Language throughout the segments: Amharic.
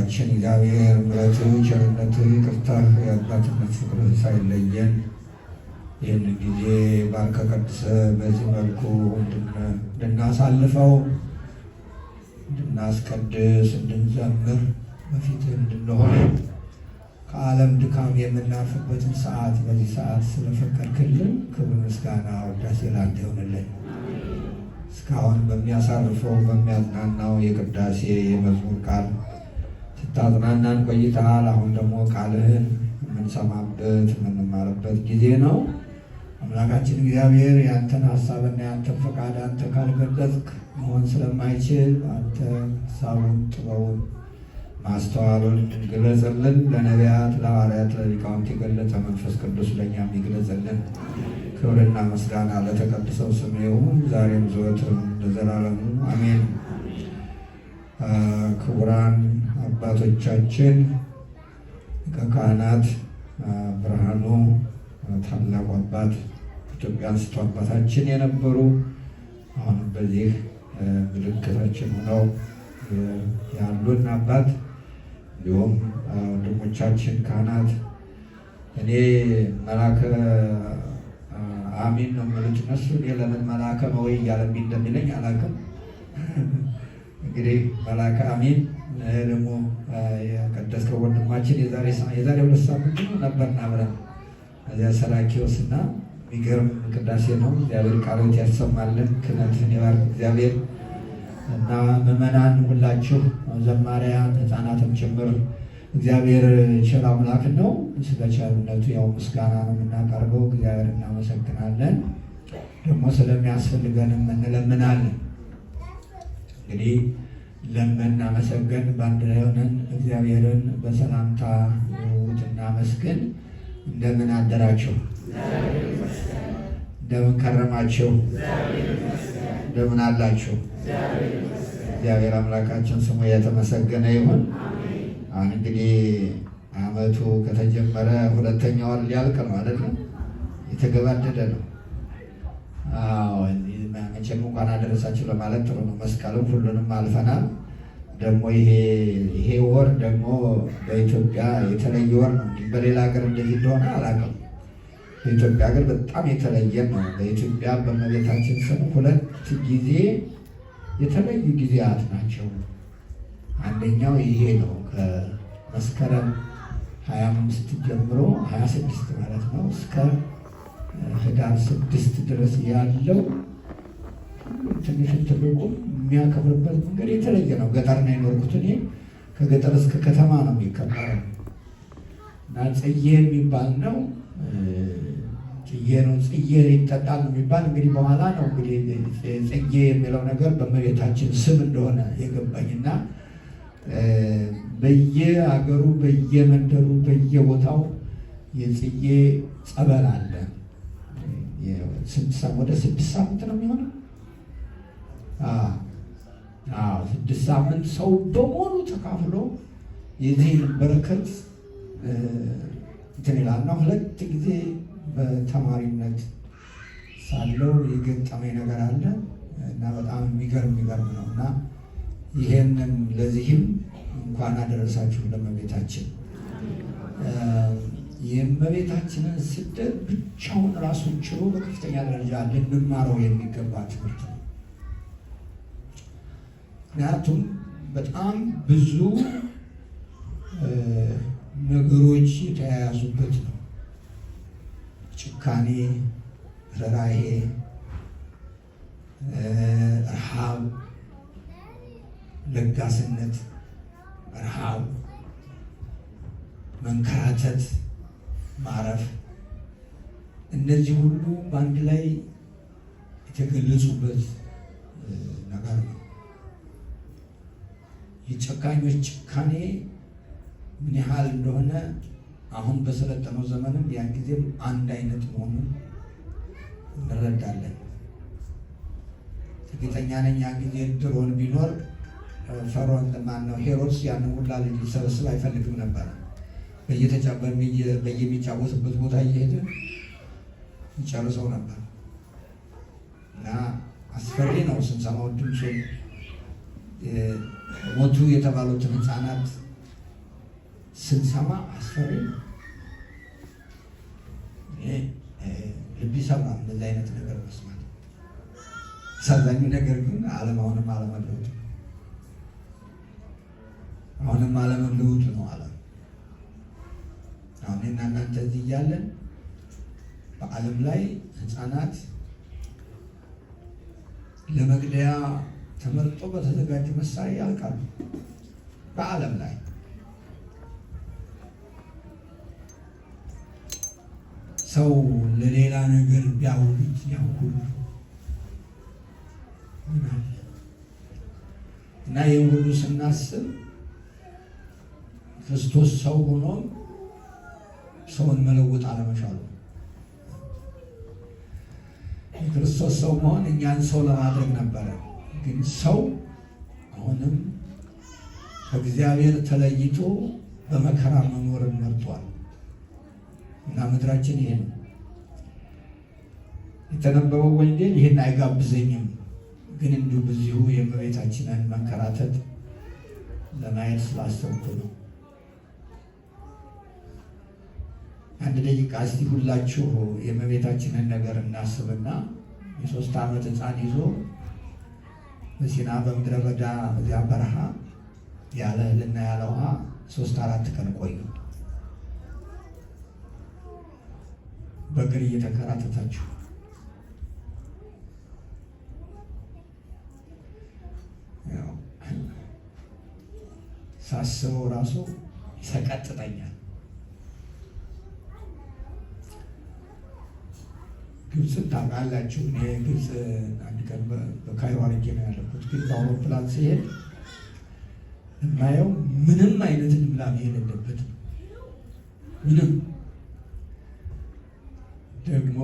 አምላካችን እግዚአብሔር ምሕረትህ፣ ቸርነትህ፣ ይቅርታህ፣ የአባትነት ፍቅርህ ሳይለየን ይህንን ጊዜ ባርከ ቀድሰህ በዚህ መልኩ እንድናሳልፈው እንድናስቀድስ እንድንዘምር በፊትህ እንድንሆን ከዓለም ድካም የምናርፍበትን ሰዓት በዚህ ሰዓት ስለፈቀድክልን ክብር፣ ምስጋና፣ ውዳሴ ላንተ ይሆንልን። እስካሁን በሚያሳርፈው በሚያጽናናው የቅዳሴ የመዝሙር ቃል ስታጽናናን ቆይተሃል። አሁን ደግሞ ቃልህን የምንሰማበት የምንማርበት ጊዜ ነው። አምላካችን እግዚአብሔር ያንተን ሀሳብና ያንተን ፈቃድ አንተ ካልገለጽክ መሆን ስለማይችል አንተ ሀሳቡን ጥበቡን ማስተዋሉን ግለጽልን። ለነቢያት ለሐዋርያት ለሊቃውንት የገለጸ መንፈስ ቅዱስ ለእኛም ይግለጽልን። ክብርና ምስጋና ለተቀድሰው ስም ይሁን ዛሬም ዘወትርም ለዘላለሙ አሜን። ክቡራን አባቶቻችን ከካህናት ብርሃኑ ታላቁ አባት ኢትዮጵያ አንስቶ አባታችን የነበሩ አሁን በዚህ ምልክታችን ሆነው ያሉን አባት እንዲሁም ወንድሞቻችን ካህናት እኔ መላከ አሚን ነው የምሉት እነሱ። እኔ ለምን መላከ መወይ እያለብኝ እንደሚለኝ አላውቅም። እንግዲህ መላከ አሚን ደግሞ የቀደስከው ወንድማችን የዛሬ 2 ሳምንት ነበርን አብረን እዚያ ሰላኪዎስ እና የሚገርም ቅዳሴ ነው። እግዚአብሔር ቃሎት ያሰማልን፣ ክህነትን ይባርክ እግዚአብሔር እና ምዕመናን ሁላችሁ ዘማሪያን ሕፃናትም ጭምር እግዚአብሔር ቸር አምላክ ነው። ስለ ቸርነቱ ያው ምስጋና ነው የምናቀርበው። እግዚአብሔር እናመሰግናለን፣ ደግሞ ስለሚያስፈልገንም እንለምናለን። እንግዲህ ለምናመሰገን በአንድ ላይ ሆነን እግዚአብሔርን በሰላምታ ውት እናመስግን። እንደምን አደራችሁ? እንደምን ከረማችሁ? እንደምን አላችሁ? እግዚአብሔር አምላካችን ስሙ የተመሰገነ ይሁን። አሁን እንግዲህ ዓመቱ ከተጀመረ 2ኛ ወር ሊያልቅ ነው አይደለም? የተገባደደ ነው። መቼም እንኳን አደረሳችሁ ለማለት ጥሩ ነው። መስቀልም ሁሉንም አልፈናል። ደግሞ ይሄ ወር ደግሞ በኢትዮጵያ የተለየ ወር ነው። በሌላ ሀገር እንደዚህ እንደሆነ አላውቅም። በኢትዮጵያ ግን በጣም የተለየ ነው። በኢትዮጵያ በእመቤታችን ስም 2 ጊዜ የተለዩ ጊዜያት ናቸው። አንደኛው ይሄ ነው። ከመስከረም 25 ጀምሮ 26 ማለት ነው እስከ ህዳር 6 ድረስ ያለው ትንሽ ትልቁ የሚያከብርበት መንገድ የተለየ ነው። ገጠር ነው የኖርኩት እኔ። ከገጠር እስከ ከተማ ነው የሚከበረው እና ጽዬ የሚባል ነው። ጽዬ ነው፣ ጽዬ ይጠጣል ነው የሚባል። እንግዲህ በኋላ ነው እንግዲህ ጽዬ የሚለው ነገር በእመቤታችን ስም እንደሆነ የገባኝና በየአገሩ በየመንደሩ በየቦታው የጽዬ ጸበል አለ። ወደ 6 ሳምንት ነው የሚሆነው። 6 ሳምንት ሰው በሙሉ ተካፍሎ የዚህ በረከት እንትን ይላልና 2 ጊዜ በተማሪነት ሳለው የገጠመኝ ነገር አለ እና በጣም የሚገርም ነው እና ይሄንን ለዚህም እንኳን አደረሳችሁ ለእመቤታችን። የእመቤታችንን ስደት ብቻውን ራሱን ችሎ በከፍተኛ ደረጃ ልንማረው የሚገባ ትምህርት ነው። ምክንያቱም በጣም ብዙ ነገሮች የተያያዙበት ነው። ጭካኔ፣ ርኅራኄ፣ ረሃብ፣ ለጋስነት፣ ረሃብ፣ መንከራተት፣ ማረፍ፣ እነዚህ ሁሉ በአንድ ላይ የተገለጹበት ነገር ነው። የጨካኞች ጭካኔ ምን ያህል እንደሆነ አሁን በሰለጠነው ዘመንም ያን ጊዜም አንድ አይነት መሆኑን እንረዳለን። እርግጠኛ ነኝ ያን ጊዜ ድሮን ቢኖር ፈርዖን ማነው ሄሮድስ ያንን ሁላ ልጅ ሊሰበስብ አይፈልግም ነበር። በየሚጫወትበት ቦታ እየሄደ ይጨርሰው ነበር እና አስፈሪ ነው ስንሰማው ድምፁን። ሞቱ የተባሉትን ሕፃናት ስንሰማ አስፈሪ ልብ ይሰብራል። እንደዚህ አይነት ነገር መስማት። አሳዛኙ ነገር ግን አሁንም አለመለወጡ ነው። አሁን እናንተ እዚህ እያለን በዓለም ላይ ሕፃናት ለመግደያ ተመርጦ በተዘጋጀ መሳሪያ ያልቃሉ። በዓለም ላይ ሰው ለሌላ ነገር ቢያውሉት ያውሉ እና ይህን ሁሉ ስናስብ ክርስቶስ ሰው ሆኖ ሰውን መለወጥ አለመቻሉ። የክርስቶስ ሰው መሆን እኛን ሰው ለማድረግ ነበረ። ግን ሰው አሁንም ከእግዚአብሔር ተለይቶ በመከራ መኖርን መርጧል እና ምድራችን ይሄ ነው የተነበበው ወንጌል ይሄን አይጋብዘኝም። ግን እንዲሁ በዚሁ የእመቤታችንን መንከራተት ለማየት ስላሰብኩ ነው። አንድ ደቂቃ እስቲ ሁላችሁ የእመቤታችንን ነገር እናስብና የ3 ዓመት ሕፃን ይዞ በሲና በምድረ በዳ በዚያ በረሃ ያለ እህልና ያለ ውሃ 3-4 ቀን ቆዩ። በእግር እየተንከራተታችሁ ሳስበው ራሱ ይሰቀጥጠኛል። ግብፅን ታውቃላችሁ። እኔ ግብፅ አንድ ቀን በካይሮ አድርጌ ነው ያለኩት። ግን በአውሮፕላን ሲሄድ የማየው ምንም አይነት ልምላሜ የሌለበትም ምንም ደግሞ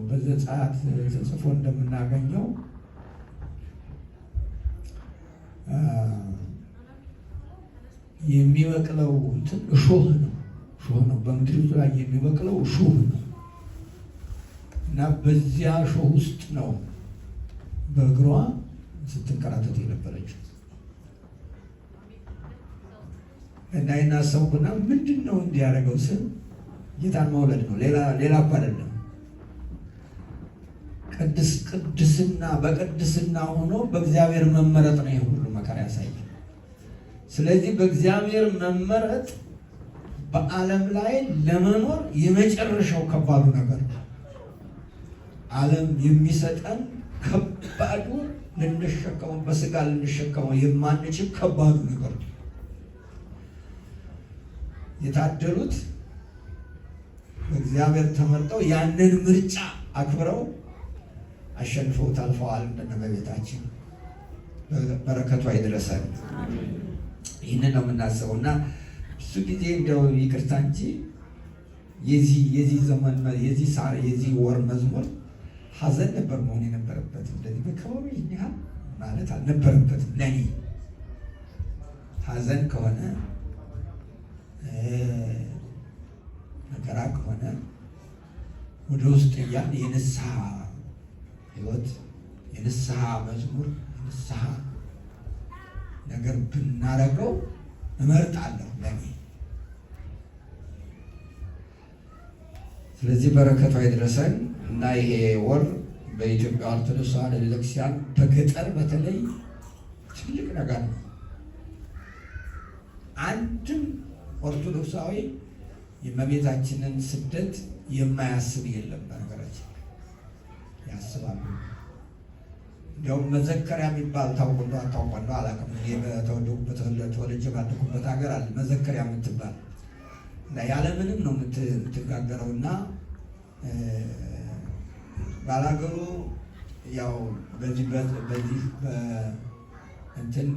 በዘጸአት ተጽፎ እንደምናገኘው የሚበቅለው እንትን እሾህ ነው። በምድሪቱ ላይ የሚበቅለው እሾህ ነው እና በዚያ እሾህ ውስጥ ነው በእግሯ ስትንከራተት የነበረችው። እና እናሰብኩና ምንድን ነው እንዲያደርገው ስል ጌታን መውለድ ነው። ሌላ እኮ አይደለም። በቅድስና ሆኖ በእግዚአብሔር መመረጥ ነው። ይሄ ሁሉ መከራ ያሳያል። ስለዚህ በእግዚአብሔር መመረጥ በዓለም ላይ ለመኖር የመጨረሻው ከባዱ ነገር ነው። ዓለም የሚሰጠን ከባዱ ልንሸከመው በስጋ ልንሸከመው የማንችል ከባዱ ነገር ነው። የታደሉት በእግዚአብሔር ተመርጠው ያንን ምርጫ አክብረው አሸንፈው ታልፈዋል። እንደነበቤታችን በረከቷ ይድረሰን። ይህንን ነው የምናስበው እና ብዙ ጊዜ እንደው ይቅርታ እንጂ የዚህ ዘመን የዚህ ወር መዝሙር ሐዘን ነበር መሆን የነበረበት። እንደዚህ በከባቢ ይህን ማለት አልነበረበትም። ለኔ ሐዘን ከሆነ መከራ ከሆነ ወደ ውስጥ እያልን የንስሐ ሕይወት የንስሐ መዝሙር የንስሐ ነገር ብናረገው እመርጣለሁ ለኔ። ስለዚህ በረከቷ ይድረሰን እና ይሄ ወር በኢትዮጵያ ኦርቶዶክስ ተዋሕዶ ቤተክርስቲያን በገጠር በተለይ ትልቅ ነገር ነው። አንድም ኦርቶዶክሳዊ የእመቤታችንን ስደት የማያስብ የለም። በነገራችን ያስባሉ። እንዲያውም መዘከሪያ የሚባል ታውቆ አላውቅም። ተወልጄ ባደኩበት ሀገር አለ መዘከሪያ የምትባል እና ያለምንም ነው የምትጋገረው እና ባላገሩ ያው በዚህ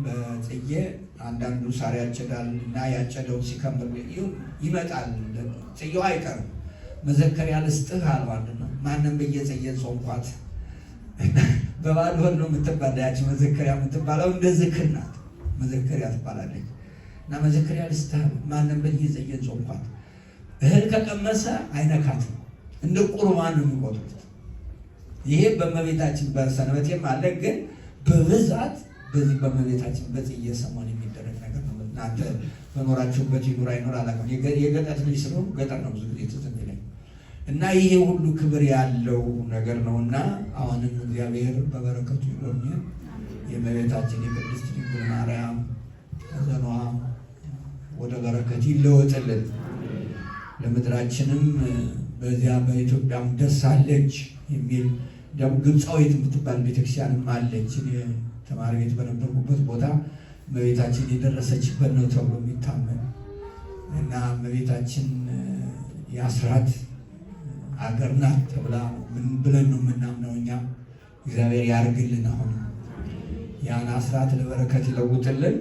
በጽዬ አንዳንዱ ሳር ያጨዳል እና ያጨደው ሲከምር ይመጣል። ጽዬው አይቀርም። መዘከሪያ ልስጥህ አልባል ነው ማንም በየጽዬ ጾምኳት በባዶ ሆድ ነው የምትባል ያቺ መዘከሪያ የምትባለው እንደ ዝክር ናት። መዘከሪያ ትባላለች እና መዘከሪያ ልስጥህ ማንም በየጽዬ ጾምኳት። እህል ከቀመሰ አይነካትም። እንደ ቁርባን ነው የሚቆጥሩት። ይሄ በእመቤታችን በሰንበቴም አለ። ግን በብዛት በዚህ በእመቤታችን በጽዬ ሰሞን የሚደረግ ነገር ነው እናንተ በኖራችሁበት ይኑር አይኑር አላውቅም። የገጠር ልጅ ስለሆንኩ ገጠር ነው ብዙ ጊዜ ትዝ የሚለኝ እና ይሄ ሁሉ ክብር ያለው ነገር ነውና አሁንም እግዚአብሔር በበረከቱ ይጎብኘን። የእመቤታችን የቅድስት ድንግል ማርያም ሐዘኗ ወደ በረከት ይለወጥልን። ለምድራችንም በዚያ በኢትዮጵያም ደስ አለች የሚል ደግሞ ግብፃዊት የምትባል ቤተክርስቲያንም አለች። ተማሪ ቤት በነበርኩበት ቦታ እመቤታችን የደረሰችበት ነው ተብሎ የሚታመን እና እመቤታችን የአስራት አገር ናት ተብላ ምን ብለን ነው የምናምነው እኛ። እግዚአብሔር ያርግልን። አሁን ያን አስራት ለበረከት ይለውጥልን።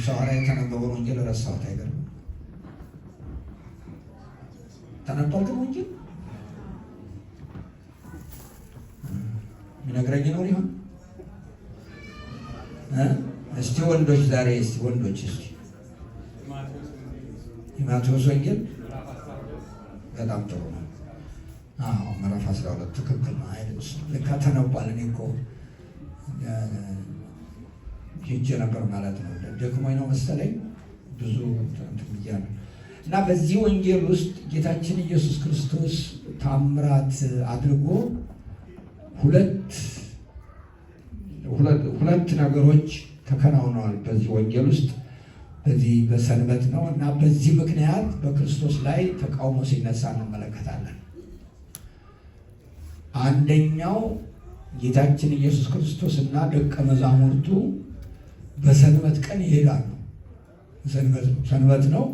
ሰዋራ የተነበበውን ወንጌል ረሳሁት። አይገርም? ተነቧል ግን ወንጌል የሚነግረኝ ነው ይሆን? እስቲ ወንዶች ዛሬ እስቲ ወንዶች እስቲ የማቴዎስ ወንጌል በጣም ጥሩ ነው። አዎ ምዕራፍ 12 ትክክል ነው አይደል? ልካ ተነቧል። እኔ እኮ ሄጄ ነበር ማለት ነው። ደክሞኝ ነው መሰለኝ ብዙ ብያለሁ። እና በዚህ ወንጌል ውስጥ ጌታችን ኢየሱስ ክርስቶስ ታምራት አድርጎ ሁለት ነገሮች ተከናውነዋል በዚህ ወንጌል ውስጥ። በዚህ በሰንበት ነው እና በዚህ ምክንያት በክርስቶስ ላይ ተቃውሞ ሲነሳ እንመለከታለን። አንደኛው ጌታችን ኢየሱስ ክርስቶስ እና ደቀ መዛሙርቱ በሰንበት ቀን ይሄዳሉ። ሰንበት ነው።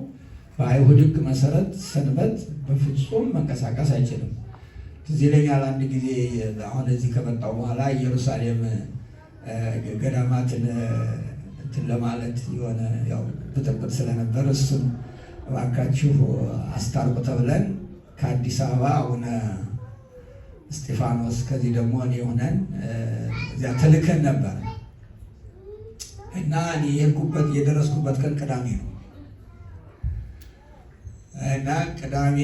በአይሁድ ሕግ መሰረት ሰንበት በፍጹም መንቀሳቀስ አይችልም። እዚህ ይለኛል አንድ ጊዜ አሁን እዚህ ከመጣሁ በኋላ ኢየሩሳሌም ገዳማትን እንትን ለማለት የሆነ ያው ብጥብጥ ስለነበር እሱን እባካችሁ አስታርቁ ተብለን ከአዲስ አበባ አቡነ እስጢፋኖስ ከዚህ ደግሞ እኔ ሆነን እዚያ ተልከን ነበር እና እኔ የደረስኩበት ቀን ቅዳሜ ነው እና ቅዳሜ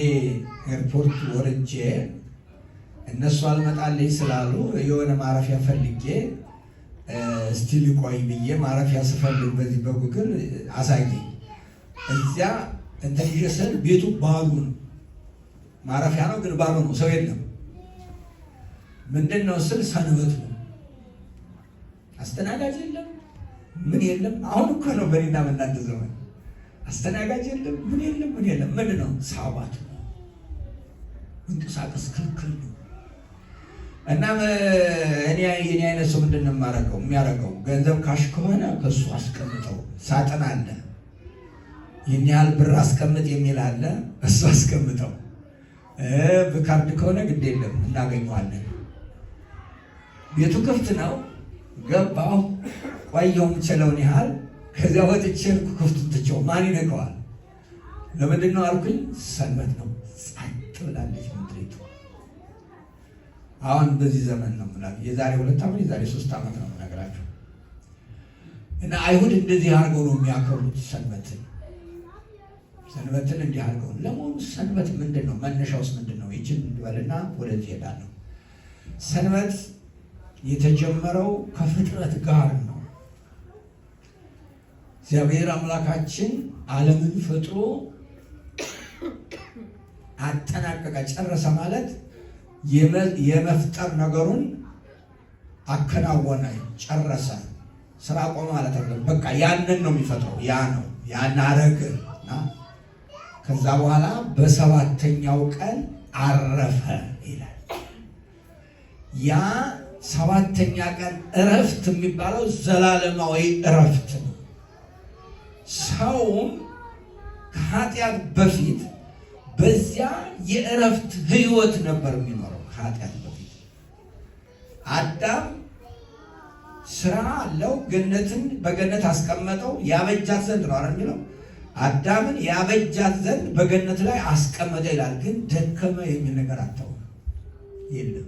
ኤርፖርት ወርጄ እነሱ አልመጣልኝ ስላሉ የሆነ ማረፊያ ፈልጌ እስቲ ልቆይ ብዬ ማረፊያ ስፈልግ በዚህ በጉግል አሳየኝ። እዚያ እንትን ይሸሰል ቤቱ ባዶ ነው። ማረፊያ ነው ግን ባዶ ነው፣ ሰው የለም። ምንድን ነው ስል ሰንበት ነው፣ አስተናጋጅ የለም፣ ምን የለም። አሁን እኮ ነው በእኔና በእናንተ ዘመን አስተናጋጅ የለም፣ ምን የለም፣ ምን የለም። ምንድን ነው ሳባት ነው፣ እንቅሳቀስ ክልክል ነው። እና እኔ የኔ አይነት ሰው ምንድን ነው የሚያደርገው? ገንዘብ ካሽ ከሆነ ከሱ አስቀምጠው፣ ሳጥን አለ ይህን ያህል ብር አስቀምጥ የሚል አለ፣ እሱ አስቀምጠው። በካርድ ከሆነ ግድ የለም እናገኘዋለን። ቤቱ ክፍት ነው። ገባሁ፣ ቆየሁ የምችለውን ያህል። ከዚያ ወጥቼ ክፍቱን ትቼው ማን ይነቀዋል? ለምንድን ነው አልኩኝ፣ ሰንበት ነው፣ ጸጥ ብላለች ምድሪቱ። አሁን በዚህ ዘመን ነው ምናምን የዛሬ 2 ዓመት የዛሬ 3 ዓመት ነው የምነግራችሁ። እና አይሁድ እንደዚህ አድርገው ነው የሚያከብሩት ሰንበትን እንዲህ አድርገው። ለመሆኑ ሰንበት ምንድን ነው? መነሻውስ ምንድን ነው? ይችን እንበልና ወደዚህ ሄዳለሁ። ሰንበት የተጀመረው ከፍጥረት ጋር ነው። እግዚአብሔር አምላካችን ዓለምን ፈጥሮ አጠናቀቀ፣ ጨረሰ ማለት የመፍጠር ነገሩን አከናወነ፣ ጨረሰ። ስራ ቆመ ማለት አይደለም። በቃ ያንን ነው የሚፈጥረው። ያን አረገና ከዛ በኋላ በሰባተኛው ቀን አረፈ ይላል። ያ ሰባተኛ ቀን እረፍት የሚባለው ዘላለማዊ እረፍት ነው። ሰውም ከኃጢአት በፊት በዚያ የእረፍት ህይወት ነበር የሚኖረው። ከኃጢአት በፊት አዳም ስራ አለው። ገነትን በገነት አስቀመጠው ያበጃት ዘንድ ነው አይደል የሚለው። አዳምን ያበጃት ዘንድ በገነት ላይ አስቀመጠ ይላል። ግን ደከመ የሚል ነገር አታው የለም።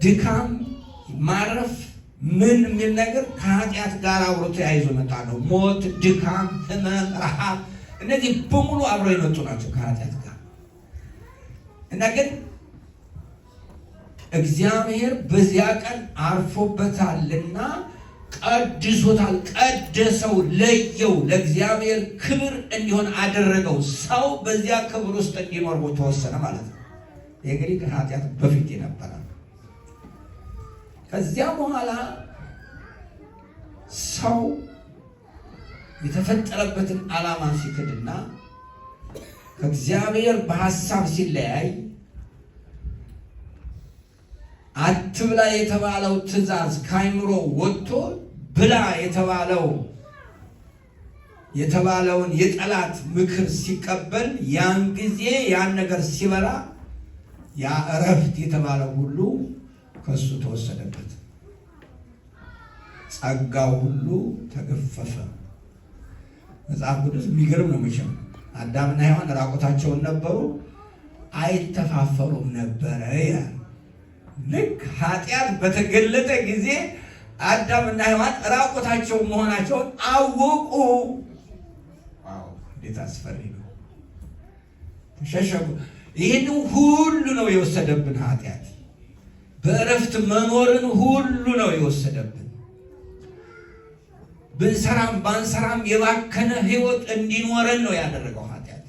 ድካም፣ ማረፍ ምን የሚል ነገር ከኃጢአት ጋር አብሮ ተያይዞ መጣ ነው። ሞት፣ ድካም፣ ህመም፣ ረሃብ እነዚህ በሙሉ አብረው የመጡ ናቸው ከኃጢአት ጋር። እና ግን እግዚአብሔር በዚያ ቀን አርፎበታልና ቀድሶታል፣ ቀደሰው፣ ለየው፣ ለእግዚአብሔር ክብር እንዲሆን አደረገው። ሰው በዚያ ክብር ውስጥ እንዲኖር ተወሰነ ማለት ነው። ይህ እንግዲህ ከኃጢአት በፊት የነበረ። ከዚያ በኋላ ሰው የተፈጠረበትን ዓላማ ሲክድና ከእግዚአብሔር በሐሳብ ሲለያይ አትብላ የተባለው ትእዛዝ ከአይምሮ ወጥቶ ብላ የተባለውን የጠላት ምክር ሲቀበል ያን ጊዜ ያን ነገር ሲበላ ያ እረፍት የተባለው ሁሉ ከሱ ተወሰደበት። ጸጋው ሁሉ ተገፈፈ። መጽሐፍ ቅዱስ የሚገርም ነው። መቼም አዳምና ሔዋን ራቁታቸውን ነበሩ፣ አይተፋፈሩም ነበረ ይላል። ልክ ኃጢአት በተገለጠ ጊዜ አዳምና ሔዋን ራቁታቸውን መሆናቸውን አወቁ። ዋው እንዴት አስፈሪ ነው! ተሸሸጉ። ይህን ሁሉ ነው የወሰደብን ኃጢአት። በእረፍት መኖርን ሁሉ ነው የወሰደብን። ብንሰራም ባንሰራም የባከነ ሕይወት እንዲኖረን ነው ያደረገው ኃጢአት።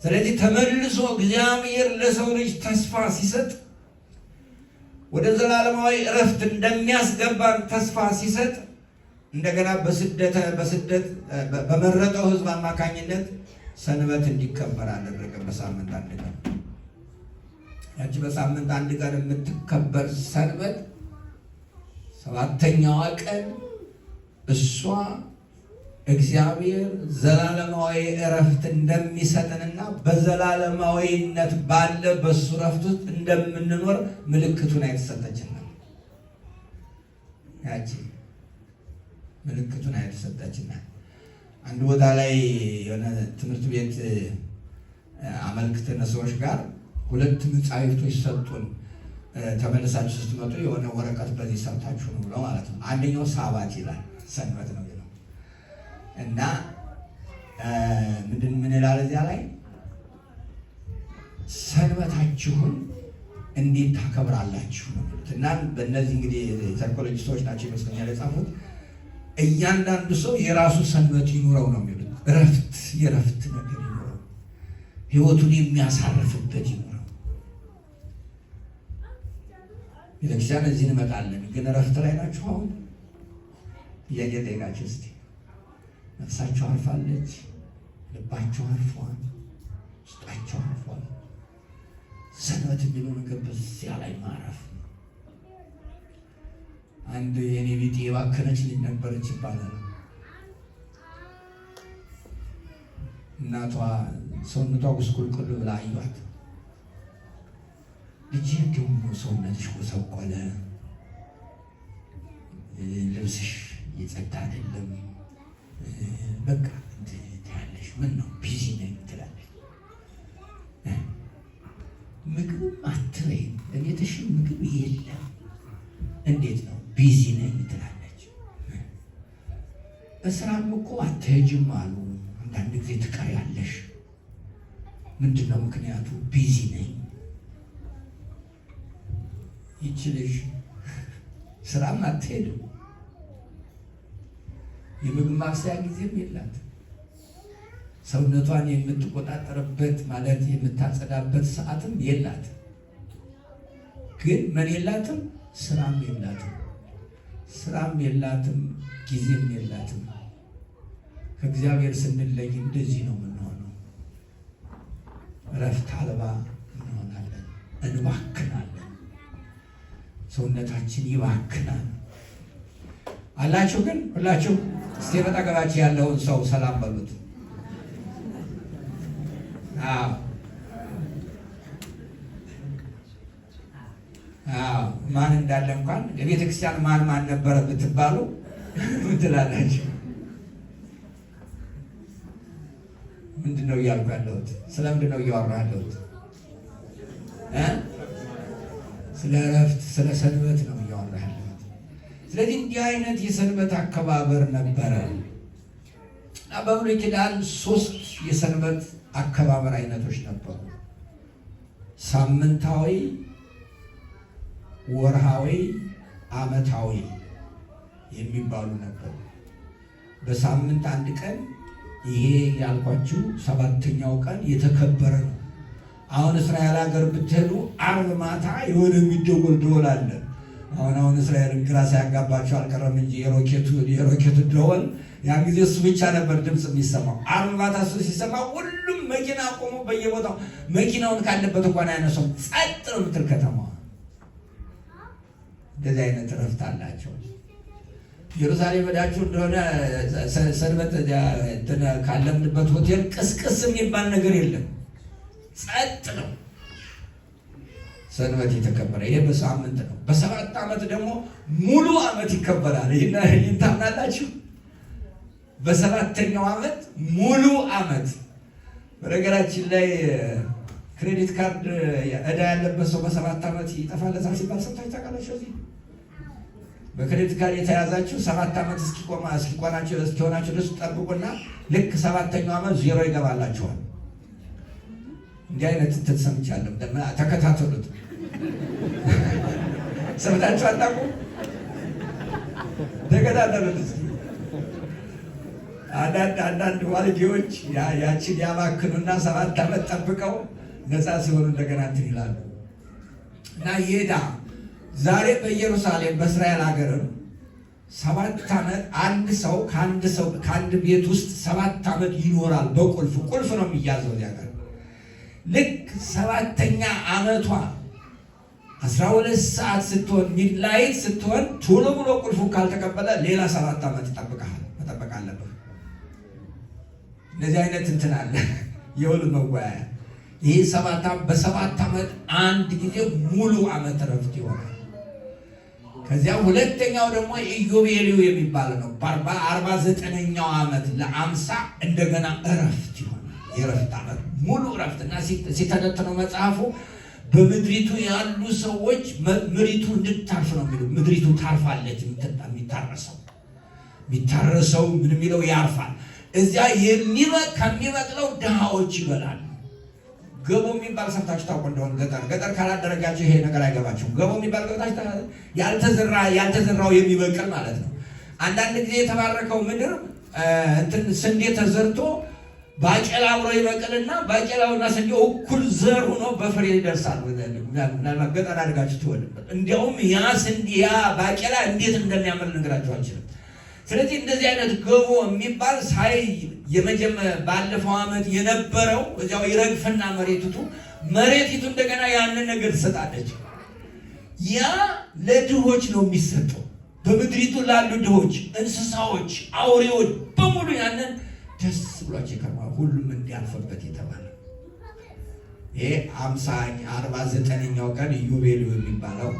ስለዚህ ተመልሶ እግዚአብሔር ለሰው ልጅ ተስፋ ሲሰጥ ወደ ዘላለማዊ እረፍት እንደሚያስገባን ተስፋ ሲሰጥ እንደገና በስደት በመረጠው ሕዝብ አማካኝነት ሰንበት እንዲከበር አደረገ። በሳምንት አንድ ቀን ያቺ በሳምንት አንድ ቀን የምትከበር ሰንበት ሰባተኛዋ ቀን እሷ እግዚአብሔር ዘላለማዊ እረፍት እንደሚሰጥንና በዘላለማዊነት ባለ በሱ እረፍት ውስጥ እንደምንኖር ምልክቱን አይተሰጠችናል። ያቺ ምልክቱን አይተሰጠችናል። አንድ ቦታ ላይ የሆነ ትምህርት ቤት አመልክተን ሰዎች ጋር ሁለት መጻሕፍቶች ሰጡን። ተመልሳችሁ ስትመጡ የሆነ ወረቀት በዚህ ሰርታችሁ ነው ብለው ማለት ነው። አንደኛው ሳባት ይላል፣ ሰንበት ነው ይላል እና ምን ይላል እዚያ ላይ ሰንበታችሁን እንዴት ታከብራላችሁ ነው እና በእነዚህ እንግዲህ ሳይኮሎጂስቶች ናቸው ይመስለኛል የጻፉት። እያንዳንዱ ሰው የራሱ ሰንበት ይኑረው ነው የሚሉት። የእረፍት ነገር ይኑረው፣ ህይወቱን የሚያሳርፍበት ይኑረው። ቤተክርስቲያን እዚህ እንመጣለን፣ ግን እረፍት ላይ ናችሁ? አሁን ጥያቄ ጠይቃችሁ እስቲ። ነፍሳችሁ አርፋለች? ልባችሁ አርፏል? ውስጣችሁ አርፏል? ሰንበት የሚለው ነገር በዚያ ላይ ማረፍ። አንድ የኔ ቤት የባከነች ልጅ ነበረች ይባላል። እናቷ ሰውነቷ ጉስቁልቁል ብላ አዩት። ልጅ እንደውም ሰውነትሽ ጎሰቆለ፣ ልብስሽ እየጸዳ አይደለም፣ በቃ ትያለሽ፣ ምን ነው ቢዚ ነኝ ትላለች። ምግብ አትበይም፣ እቤትሽ ምግብ የለም፣ እንዴት ነው ቢዚ ነኝ ትላለች። እስራም እኮ አትሄጂም አሉ፣ አንዳንድ ጊዜ ትቀሪያለሽ። ምንድን ነው ምክንያቱ? ቢዚ ነኝ። ይቺ ልጅ ስራም አትሄድም፣ የምግብ ማብሰያ ጊዜም የላት፣ ሰውነቷን የምትቆጣጠርበት ማለት የምታጸዳበት ሰዓትም የላት። ግን ምን የላትም? ስራም የላትም፣ ጊዜም የላትም። ከእግዚአብሔር ስንለይ እንደዚህ ነው የምንሆነው። እረፍት አልባ እንሆናለን፣ እንባክናለን፣ ሰውነታችን ይባክናል። አላችሁ ግን ሁላችሁ እስቲ በጠገባችሁ ያለውን ሰው ሰላም በሉት። ማን እንዳለ እንኳን የቤተ ክርስቲያን ማን ነበረ ብትባሉ ምን ትላላችሁ? ምንድን ነው እያልኩ ያለሁት? ስለምንድን ነው እያወራሁ ያለሁት? ስለ እረፍት፣ ስለ ሰንበት ነው እያወራሁ ያለሁት። ስለዚህ እንዲህ አይነት የሰንበት አከባበር ነበረ እና በብሉይ ኪዳን 3 የሰንበት አከባበር አይነቶች ነበሩ። ሳምንታዊ፣ ወርሃዊ፣ ዓመታዊ የሚባሉ ነበሩ። በሳምንት አንድ ቀን ይሄ ያልኳችሁ ሰባተኛው ቀን የተከበረ ነው። አሁን እስራኤል ሀገር ብትሄዱ ዓርብ ማታ የሆነ የሚደወል ደወል አለ። አሁን እስራኤልን ግራ ሳያጋባቸው አልቀረም እንጂ የሮኬቱ ደወል ያን ጊዜ እሱ ብቻ ነበር ድምፅ የሚሰማው። ዓርብ ማታ እሱ ሲሰማ ሁሉም መኪና ቆሞ በየቦታው መኪናውን ካለበት እንኳን አይነሱም። ጸጥ ነው የምትል ከተማዋ። እንደዚህ አይነት እረፍት አላቸው። ኢየሩሳሌም ሄዳችሁ እንደሆነ ሰንበት ካለምንበት ሆቴል ቅስቅስ የሚባል ነገር የለም። ጸጥ ነው። ሰንበት የተከበረ ይሄ በሳምንት ነው። በሰባት ዓመት ደግሞ ሙሉ ዓመት ይከበራል። ይህን ታምናላችሁ? በሰባተኛው ዓመት ሙሉ ዓመት። በነገራችን ላይ ክሬዲት ካርድ ዕዳ ያለበት ሰው በሰባት ዓመት ይጠፋለታል ሲባል ሰምታችሁ ታውቃላችሁ? እዚህ በክሬዲት ካርድ የተያዛችሁ 7 ዓመት እስኪሆናችሁ ድረስ ጠብቁና ልክ ሰባተኛው ዓመት ዜሮ ይገባላችኋል። እንዲህ አይነት እንትን ሰምቻለሁ። ተከታተሉት። ሰምታችሁ አታውቁም? ተከታተሉት እስኪ። አንዳንድ ዋልጌዎች ያችን ያባክኑና 7 ዓመት ጠብቀው ነፃ ሲሆኑ እንደገና እንትን ይላሉ። እና ይሄዳ ዛሬ በኢየሩሳሌም በእስራኤል ሀገርም 7 ዓመት አንድ ሰው ከአንድ ቤት ውስጥ 7 ዓመት ይኖራል። ቁልፍ ነው የሚያዘው እዚያ ጋር። ልክ 7ኛ ዓመቷ 12 ሰዓት ስትሆን ሚድናይት ስትሆን ቶሎ ብሎ ቁልፉ ካልተቀበለ ሌላ 7 ዓመት መጠበቅ አለብህ። እንደዚህ አይነት እንትን አለ የውል መወያያ። ይህ በ7 ዓመት አንድ ጊዜ ሙሉ ዓመት እረፍት ይሆናል። ከዚያ ሁለተኛው ደግሞ ኢዮቤልዩ የሚባል ነው። በ49ኛው ዓመት ለ50 እንደገና እረፍት ይሆናል። የእረፍት ዓመት ሙሉ እረፍት እና ሲተነትነው መጽሐፉ በምድሪቱ ያሉ ሰዎች ምድሪቱ እንድታርፍ ነው የሚሉ። ምድሪቱ ታርፋለች። የሚታረሰው ምን የሚለው ያርፋል። እዚያ ከሚበቅለው ድሃዎች ይበላሉ። ገቦ የሚባል ሰምታችሁ ታውቁ እንደሆነ ገጠር ካላደረጋችሁ ይሄ ነገር አይገባችሁም። ገቦ የሚባል ያልተዘራው የሚበቅል ማለት ነው። አንዳንድ ጊዜ የተባረከው ምድር ስንዴ ተዘርቶ ባቄላ አብሮ ይበቅልና ባቄላውና ስንዴው እኩል ዘር ሆኖ በፍሬ ይደርሳል። ምናልባት ገጠር አድርጋችሁ ትወልበት። እንዲያውም ያ ባቄላ እንዴት እንደሚያምር ልነግራችሁ አልችልም። ስለዚህ እንደዚህ አይነት ገቦ የሚባል ባለፈው ዓመት የነበረው እዚያው ይረግፍና መሬቲቱ እንደገና ያንን ነገር ትሰጣለች። ያ ለድሆች ነው የሚሰጠው። በምድሪቱ ላሉ ድሆች፣ እንስሳዎች፣ አውሬዎች በሙሉ ያንን ደስ ብሏቸው ይከርማል። ሁሉም እንዲያልፈበት የተባለ ይሄ 49ኛው ቀን ኢዮቤልዩ የሚባለው።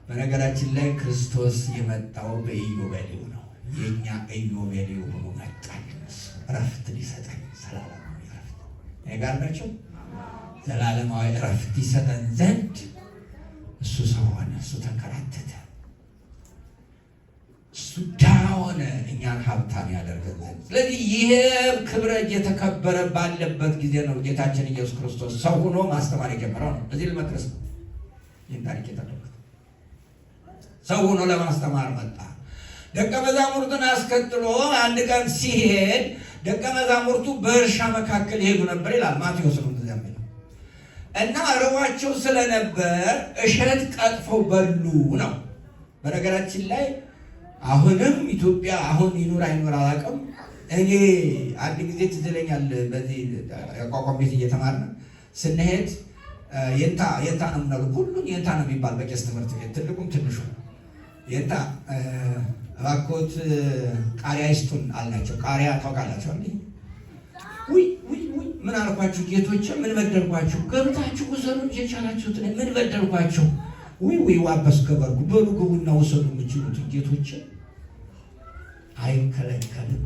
በነገራችን ላይ ክርስቶስ የመጣው በኢዮቤልዩ ነው። የኛ ኢዮቤልዩ ሆኖ መጣል እረፍት ሊሰጠን ዘላለማዊ እረፍት ጋር ናቸው። ዘላለማዊ እረፍት ይሰጠን ዘንድ እሱ ሰው ሆነ፣ እሱ ተንከራተተ፣ እሱ ድሃ ሆነ እኛን ሀብታም ያደርገን ዘንድ። ስለዚህ ይሄ ክብረ እየተከበረ ባለበት ጊዜ ነው ጌታችን ኢየሱስ ክርስቶስ ሰው ሆኖ ማስተማር የጀመረው ነው። እዚህ ለመድረስ ነው ይህን ታሪክ የተደረገው። ሰው ሆኖ ለማስተማር መጣ። ደቀ መዛሙርቱን አስከትሎ አንድ ቀን ሲሄድ ደቀ መዛሙርቱ በእርሻ መካከል ይሄዱ ነበር ይላል ማቴዎስ ነው እንደዚያ የሚለው። እና ርቧቸው ስለነበር እሸት ቀጥፈው በሉ ነው። በነገራችን ላይ አሁንም ኢትዮጵያ አሁን ይኑር አይኑር አላውቅም። እኔ አንድ ጊዜ ትዝ ይለኛል በዚህ የቋቋም ቤት እየተማርን ስንሄድ የንታ ነው የምናለው። ሁሉም የንታ ነው የሚባል በቄስ ትምህርት ቤት ትልቁም ትንሹ የንታ እባክዎት ቃሪያ ይስጡን አልናቸው። ቃሪያ ታውቃላችሁ እንዴ? ውይ ምን አልኳችሁ ጌቶቼ? ምን በደልኳችሁ? ገብታችሁ ውሰዱ የቻላችሁት። ምን በደልኳችሁ? ውይ ዋበስ ገበርኩ። በሉ ግቡና ውሰዱ የምችሉት ጌቶቼ። አይከለከልም።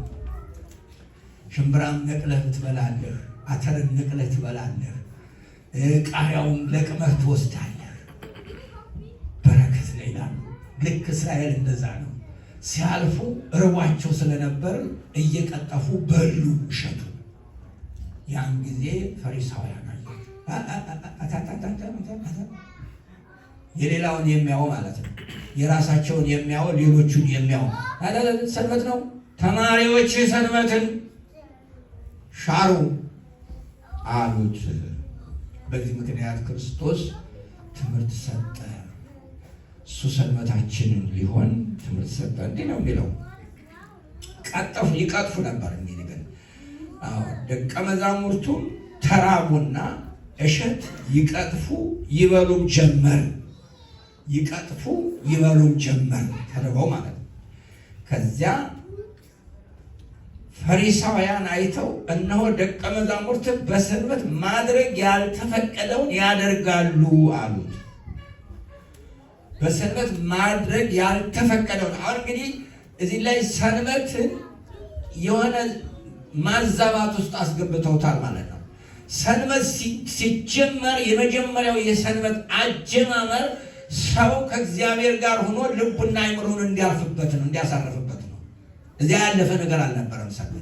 ሽምብራም ነቅለህ ትበላለህ፣ አተርን ነቅለህ ትበላለህ፣ ቃሪያውን ለቅመህ ትወስዳለህ። በረከት ነው ይላሉ። ልክ እስራኤል እንደዛ ነው። ሲያልፉ እርቧቸው ስለነበር እየቀጠፉ በሉ እሸቱ። ያን ጊዜ ፈሪሳውያን የሌላውን የሚያው ማለት ነው። የራሳቸውን የሚያው ሌሎቹን የሚያው አይደል? ሰንበት ነው። ተማሪዎች ሰንበትን ሻሩ አሉት። በዚህ ምክንያት ክርስቶስ ትምህርት ሰጠ። እሱ ሰንበታችንን ሊሆን ትምህርት ሰጠ። እንዲህ ነው የሚለው። ይቀጥፉ ነበር። እንዲህ ግን ደቀ መዛሙርቱ ተራቡና እሸት ይቀጥፉ ይበሉም ጀመር። ይቀጥፉ ይበሉም ጀመር። ተርበው ማለት ነው። ከዚያ ፈሪሳውያን አይተው እነሆ ደቀ መዛሙርት በሰንበት ማድረግ ያልተፈቀደውን ያደርጋሉ አሉት። በሰንበት ማድረግ ያልተፈቀደውን። አሁን እንግዲህ እዚህ ላይ ሰንበትን የሆነ ማዛባት ውስጥ አስገብተውታል ማለት ነው። ሰንበት ሲጀመር የመጀመሪያው የሰንበት አጀማመር ሰው ከእግዚአብሔር ጋር ሆኖ ልቡና አይምሮን እንዲያርፍበት ነው፣ እንዲያሳርፍበት ነው። እዚያ ያለፈ ነገር አልነበረም ሰንበት።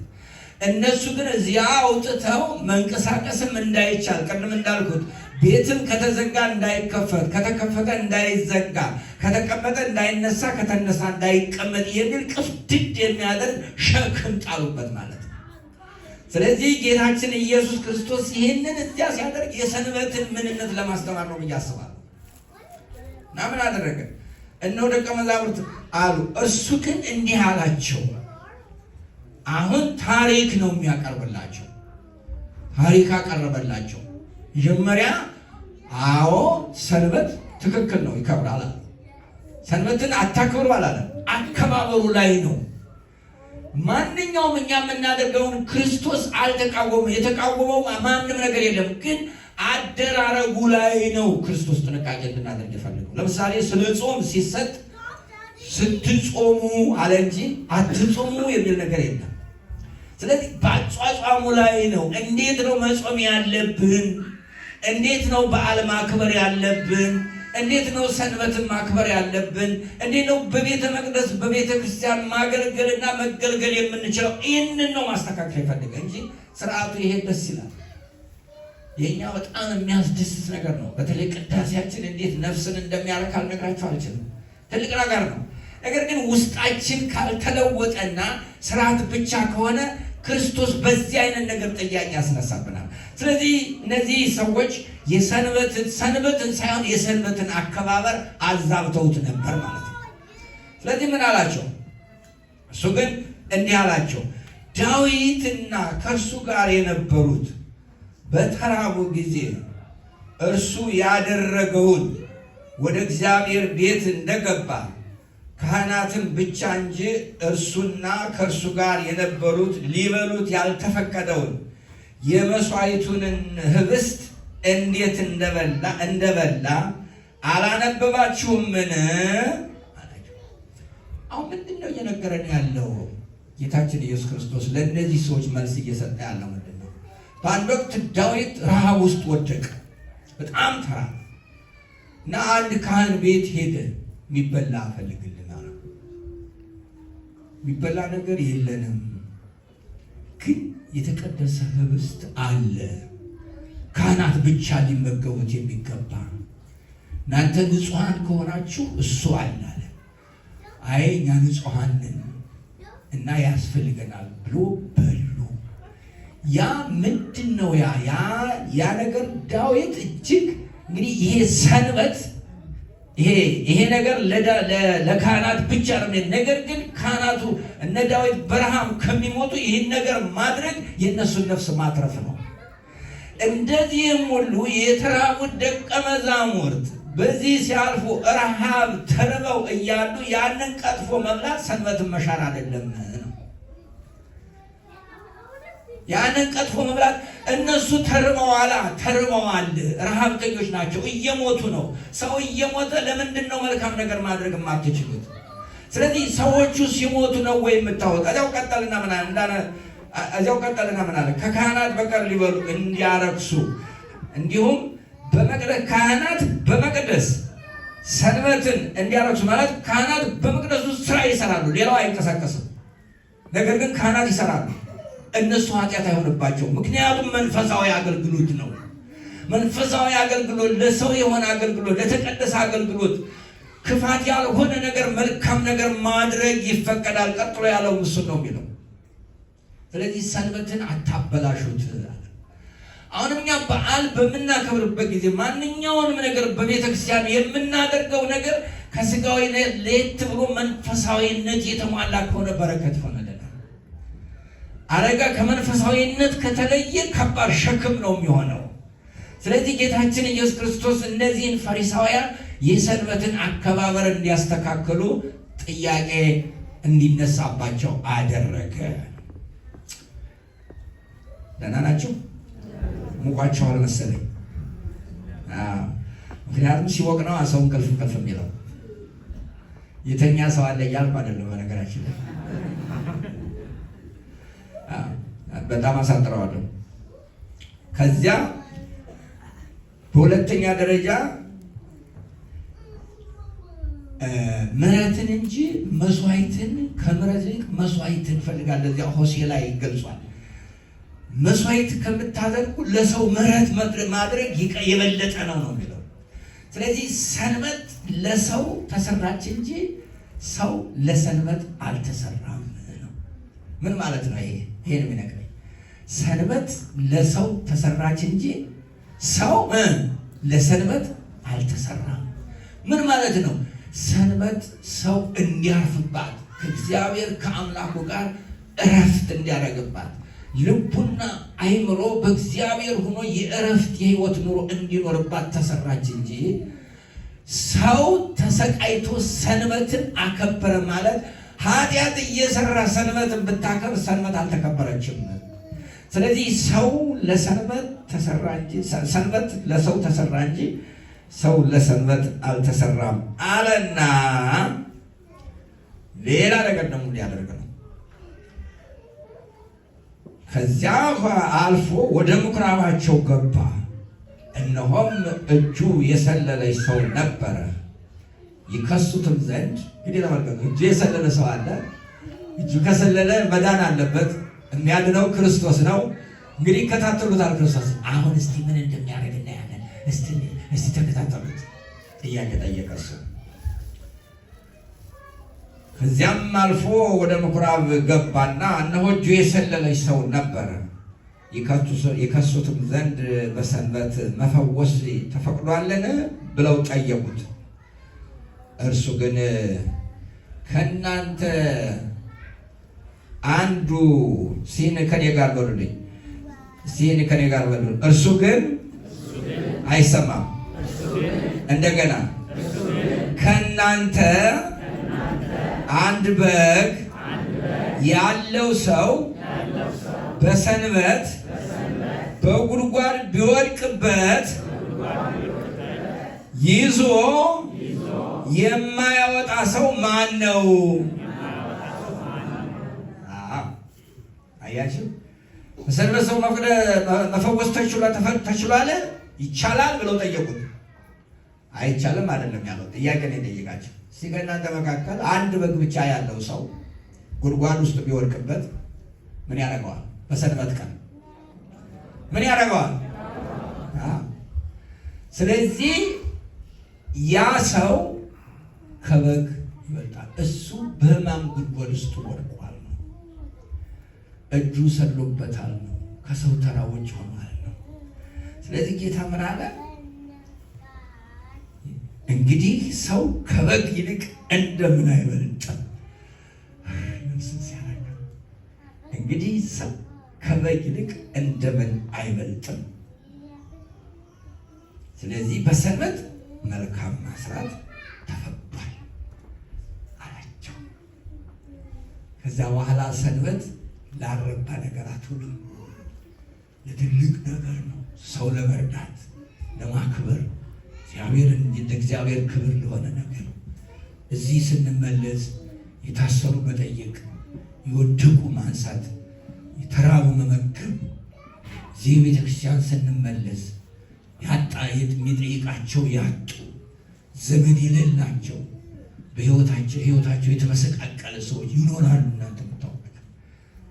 እነሱ ግን እዚያ አውጥተው መንቀሳቀስም እንዳይቻል፣ ቅድም እንዳልኩት ቤትም ከተዘጋ እንዳይከፈት፣ ከተከፈተ እንዳይዘጋ፣ ከተቀመጠ እንዳይነሳ፣ ከተነሳ እንዳይቀመጥ የሚል ቅፍድድ የሚያደርግ ሸክም ጣሉበት ማለት ነው። ስለዚህ ጌታችን ኢየሱስ ክርስቶስ ይህንን እዚያ ሲያደርግ የሰንበትን ምንነት ለማስተማር ነው ብዬ አስባለሁ። እና ምን አደረገ? እነሆ ደቀ መዛሙርት አሉ። እርሱ ግን እንዲህ አላቸው። አሁን ታሪክ ነው የሚያቀርብላቸው። ታሪክ አቀረበላቸው። መጀመሪያ አዎ ሰንበት ትክክል ነው፣ ይከብራል። ሰንበትን አታክብሩ አላለም። አከባበሩ ላይ ነው። ማንኛውም እኛ የምናደርገውን ክርስቶስ አልተቃወመም። የተቃወመው ማንም ነገር የለም። ግን አደራረጉ ላይ ነው ክርስቶስ ጥንቃቄ እንድናደርግ የፈለገው። ለምሳሌ ስለ ጾም ሲሰጥ ስትጾሙ አለ እንጂ አትጾሙ የሚል ነገር የለም። ስለዚህ በአጿጿሙ ላይ ነው። እንዴት ነው መጾም ያለብን? እንዴት ነው በዓል ማክበር ያለብን? እንዴት ነው ሰንበትን ማክበር ያለብን? እንዴት ነው በቤተ መቅደስ በቤተ ክርስቲያን ማገልገልና መገልገል የምንችለው? ይህንን ነው ማስተካከል ይፈልገ እንጂ ስርዓቱ ይሄ ደስ ይላል። የኛ በጣም የሚያስደስት ነገር ነው። በተለይ ቅዳሴያችን እንዴት ነፍስን እንደሚያረካ ልነግራችሁ አልችልም። ትልቅ ነገር ነው። ነገር ግን ውስጣችን ካልተለወጠና ስርዓት ብቻ ከሆነ ክርስቶስ በዚህ አይነት ነገር ጥያቄ ያስነሳብናል። ስለዚህ እነዚህ ሰዎች ሰንበትን ሳይሆን የሰንበትን አከባበር አዛብተውት ነበር ማለት ነው። ስለዚህ ምን አላቸው? እሱ ግን እንዲህ አላቸው፣ ዳዊትና ከእርሱ ጋር የነበሩት በተራቡ ጊዜ እርሱ ያደረገውን ወደ እግዚአብሔር ቤት እንደገባ ካህናትን ብቻ እንጂ እርሱና ከእርሱ ጋር የነበሩት ሊበሉት ያልተፈቀደውን የመሥዋዕቱን ህብስት እንዴት እንደበላ አላነበባችሁምን? አላቸው። አሁን ምንድን ነው እየነገረን ያለው? ጌታችን ኢየሱስ ክርስቶስ ለእነዚህ ሰዎች መልስ እየሰጠ ያለው ምንድን ነው? በአንድ ወቅት ዳዊት ረሃብ ውስጥ ወደቀ። በጣም ተራ እና አንድ ካህን ቤት ሄደ። የሚበላ ፈልግልን አለ። የሚበላ ነገር የለንም፣ ግን የተቀደሰ ህብስት አለ፣ ካህናት ብቻ ሊመገቡት የሚገባ። እናንተ ንጹሐን ከሆናችሁ እሱ አለ። አይ እኛ ንጹሐን ነን እና ያስፈልገናል ብሎ በሉ። ያ ምንድን ነው? ያ ነገር ዳዊት እጅግ እንግዲህ ይሄ ሰንበት ይሄ ነገር ለካህናት ብቻ ነው። ነገር ግን ካህናቱ እነ ዳዊት በረሃብ ከሚሞቱ ይህን ነገር ማድረግ የእነሱን ነፍስ ማትረፍ ነው። እንደዚህም ሁሉ የተራቡት ደቀ መዛሙርት በዚህ ሲያልፉ ረሃብ ተርበው እያሉ ያንን ቀጥፎ መብላት ሰንበትን መሻር አይደለም ነው። ያንን ቀጥፎ መብላት እነሱ ተርበዋል፣ ረሃብተኞች ናቸው፣ እየሞቱ ነው። ሰው እየሞተ ለምንድን ነው መልካም ነገር ማድረግ የማትችሉት? ስለዚህ ሰዎቹ ሲሞቱ ነው ወይ የምታወቅ? እዚያው ቀጠልና ምን አለ? ከካህናት በቀር ሊበሉ እንዲያረክሱ እንዲሁም ካህናት በመቅደስ ሰንበትን እንዲያረክሱ ማለት ካህናት በመቅደሱ ስራ ይሰራሉ፣ ሌላው አይንቀሳቀስም። ነገር ግን ካህናት ይሰራሉ። እነሱ ኃጢአት አይሆንባቸው፣ ምክንያቱም መንፈሳዊ አገልግሎት ነው። መንፈሳዊ አገልግሎት፣ ለሰው የሆነ አገልግሎት፣ ለተቀደሰ አገልግሎት ክፋት ያልሆነ ነገር መልካም ነገር ማድረግ ይፈቀዳል። ቀጥሎ ያለው እሱ ነው የሚለው። ስለዚህ ሰንበትን አታበላሹት። አሁንም እኛ በዓል በምናከብርበት ጊዜ ማንኛውንም ነገር በቤተ ክርስቲያን የምናደርገው ነገር ከስጋዊ ለየት ብሎ መንፈሳዊነት የተሟላ ከሆነ በረከት ሆነልናል። አረጋ ከመንፈሳዊነት ከተለየ ከባድ ሸክም ነው የሚሆነው። ስለዚህ ጌታችን ኢየሱስ ክርስቶስ እነዚህን ፈሪሳውያን የሰንበትን አከባበር እንዲያስተካክሉ ጥያቄ እንዲነሳባቸው አደረገ። ደህና ናቸው? ሙቋቸዋል መሰለኝ። ምክንያቱም ሲወቅ ነው ሰውን ከልፍ የሚለው። የተኛ ሰው አለ እያልኩ አይደለም። በነገራችን ላይ በጣም አሳጥረዋለሁ። ከዚያ በሁለተኛ ደረጃ ምሕረትን እንጂ መስዋዕትን ከምሕረት ይልቅ መስዋዕትን ፈልጋለሁ። እዚያ ሆሴ ላይ ይገልጿል። መስዋዕት ከምታደርጉ ለሰው ምሕረት ማድረግ የበለጠ ነው የሚለው። ስለዚህ ሰንበት ለሰው ተሰራች እንጂ ሰው ለሰንበት አልተሰራም ነው። ምን ማለት ነው? ይሄን የሚነግረኝ ሰንበት ለሰው ተሰራች እንጂ ሰው ለሰንበት አልተሰራም። ምን ማለት ነው? ሰንበት ሰው እንዲያርፍባት፣ ከእግዚአብሔር ከአምላኩ ጋር እረፍት እንዲያደርግባት፣ ልቡና አይምሮ በእግዚአብሔር ሆኖ የእረፍት የህይወት ኑሮ እንዲኖርባት ተሰራች እንጂ ሰው ተሰቃይቶ ሰንበትን አከበረ ማለት ኃጢአት እየሰራ ሰንበትን ብታከብር ሰንበት አልተከበረችም። ስለዚህ ሰው ለሰንበት ተሰራ እንጂ ሰንበት ለሰው ተሰራ እንጂ ሰው ለሰንበት አልተሰራም አለና ሌላ ነገር ደግሞ ሊያደርግ ነው። ከዚያ አልፎ ወደ ምኩራባቸው ገባ። እነሆም እጁ የሰለለች ሰው ነበረ፣ ይከሱትም ዘንድ። እንግዲህ ተመልከቱ፣ እጁ የሰለለ ሰው አለ። እጁ ከሰለለ መዳን አለበት። የሚያድነው ክርስቶስ ነው። እንግዲህ ይከታተሉታል ክርስቶስ። አሁን እስቲ ምን እንደሚያደርግ እናያለን። እስቲ ተከታተሉት። ጥያቄ ጠየቀ እሱ። ከዚያም አልፎ ወደ ምኩራብ ገባና እነሆ እጁ የሰለለች ሰው ነበረ፣ ይከሱትም ዘንድ በሰንበት መፈወስ ተፈቅዷልን ብለው ጠየቁት። እርሱ ግን ከእናንተ አንዱ ሲን ከኔ ጋር በሉልኝ፣ ሲን ከኔ ጋር በሉልኝ። እርሱ ግን አይሰማም። እንደገና ከእናንተ አንድ በግ ያለው ሰው በሰንበት በጉድጓድ ቢወድቅበት ይዞ የማያወጣ ሰው ማን ነው? አያችሁ፣ በሰንበት ሰው መፈወስ ተችሏል? ይቻላል ብለው ጠየቁት። አይቻልም አይደለም ያለው፣ ጥያቄ ነው የጠየቃቸው። እስቲ ከእናንተ መካከል አንድ በግ ብቻ ያለው ሰው ጉድጓድ ውስጥ ቢወድቅበት ምን ያደርገዋል? በሰንበት ቀን ምን ያደርገዋል? ስለዚህ ያ ሰው ከበግ ይበልጣል። እሱ በሕማም ጉድጓድ ውስጥ ወድቋል ነው፣ እጁ ሰሎበታል ነው፣ ከሰው ተራ ውጭ ሆኗል ነው። ስለዚህ ጌታ ምን አለ? እንግዲህ ሰው ከበግ ይልቅ እንደምን አይበልጥም? እንግዲህ ሰው ከበግ ይልቅ እንደምን አይበልጥም? ስለዚህ በሰንበት መልካም መስራት ተፈቅዷል አላቸው። ከዛ በኋላ ሰንበት ላረባ ነገር አትውልም፣ ለትልቅ ነገር ነው። ሰው ለመርዳት ለማክበር እግዚአብሔርን ለእግዚአብሔር ክብር ለሆነ ነገር እዚህ ስንመለስ የታሰሩ መጠየቅ፣ የወደቁ ማንሳት፣ የተራቡ መመገብ። እዚህ ቤተክርስቲያን ስንመለስ ያጣ የሚጠይቃቸው ያጡ ዘመድ የሌላቸው በህይወታቸው የተመሰቃቀለ ሰዎች ይኖራሉ። እናንተ የምታውቁት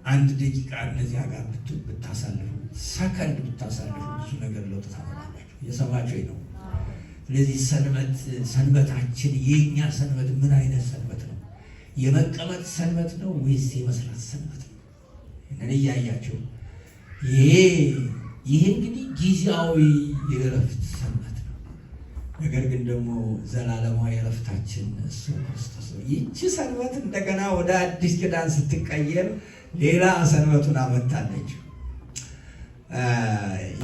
አንድ ደቂቃ እነዚያ ጋር ብታሳልፉ፣ ሰከንድ ብታሳልፉ ብዙ ነገር ለውጥ ታመጣላችሁ። የሰማችሁ ነው። ስለዚህ ሰንበታችን የኛ ሰንበት ምን አይነት ሰንበት ነው? የመቀመጥ ሰንበት ነው ወይስ የመስራት ሰንበት ነው? እነዚህ እያያችሁ ይሄ እንግዲህ ጊዜያዊ የእረፍት ሰንበት ነው። ነገር ግን ደግሞ ዘላለማዊ እረፍታችን እሱ ክርስቶስ ነው። ይቺ ሰንበት እንደገና ወደ አዲስ ኪዳን ስትቀየር ሌላ ሰንበቱን አመጣለች።